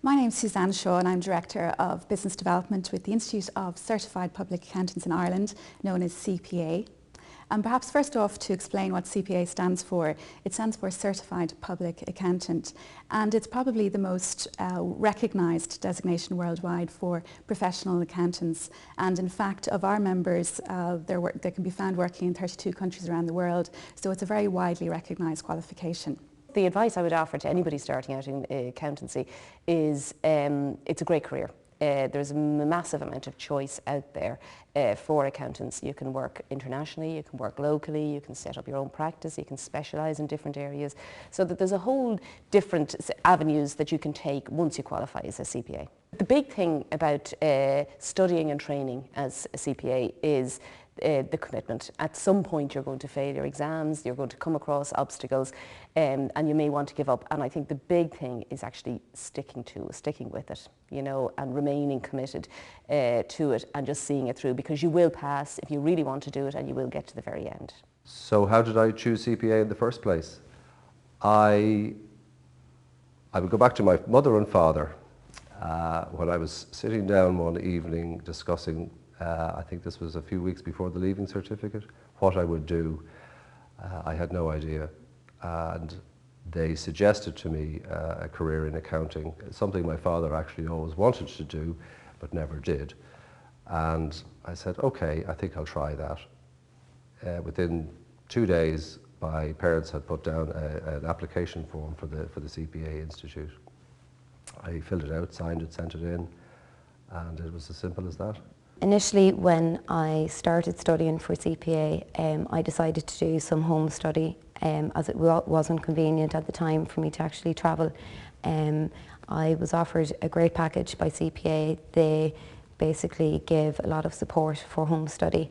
My name is Suzanne Shaw and I'm Director of Business Development with the Institute of Certified Public Accountants in Ireland, known as CPA. And perhaps first off, to explain what CPA stands for, it stands for Certified Public Accountant, and it's probably the most recognised designation worldwide for professional accountants. And in fact, of our members, they can be found working in 32 countries around the world, so it's a very widely recognised qualification. The advice I would offer to anybody starting out in accountancy is it's a great career. There's a massive amount of choice out there for accountants. You can work internationally, you can work locally, you can set up your own practice, you can specialise in different areas. So that there's a whole different avenues that you can take once you qualify as a CPA. The big thing about studying and training as a CPA is the commitment. At some point you're going to fail your exams, you're going to come across obstacles, and you may want to give up. And I think the big thing is actually sticking with it, you know, and remaining committed to it and just seeing it through, because you will pass if you really want to do it, and you will get to the very end. So how did I choose CPA in the first place? I would go back to my mother and father when I was sitting down one evening discussing I think this was a few weeks before the leaving certificate, what I would do. I had no idea, and they suggested to me a career in accounting, something my father actually always wanted to do but never did. And I said, okay, I think I'll try that. Within 2 days my parents had put down an application form for the CPA Institute. I filled it out, signed it, sent it in, and it was as simple as that. Initially, when I started studying for CPA, I decided to do some home study as it wasn't convenient at the time for me to actually travel. I was offered a great package by CPA. They basically give a lot of support for home study.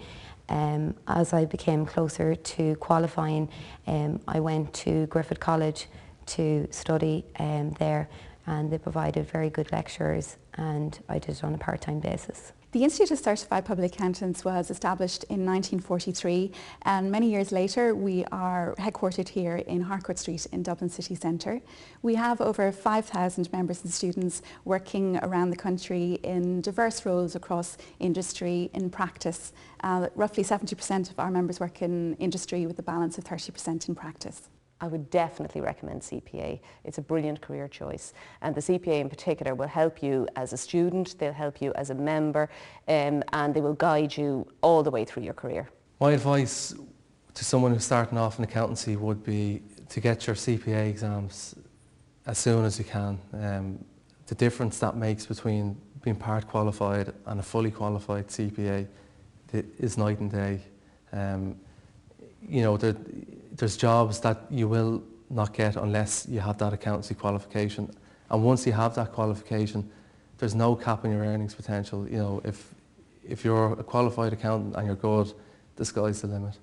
As I became closer to qualifying, I went to Griffith College to study there, and they provided very good lectures, and I did it on a part-time basis. The Institute of Certified Public Accountants was established in 1943, and many years later we are headquartered here in Harcourt Street in Dublin city centre. We have over 5,000 members and students working around the country in diverse roles across industry, in practice. Roughly 70% of our members work in industry, with a balance of 30% in practice. I would definitely recommend CPA. It's a brilliant career choice, and the CPA in particular will help you as a student, they'll help you as a member, and they will guide you all the way through your career. My advice to someone who's starting off in accountancy would be to get your CPA exams as soon as you can. The difference that makes between being part qualified and a fully qualified CPA is night and day. You know, there's jobs that you will not get unless you have that accountancy qualification, and once you have that qualification, there's no cap on your earnings potential. You know, if you're a qualified accountant and you're good, the sky's the limit.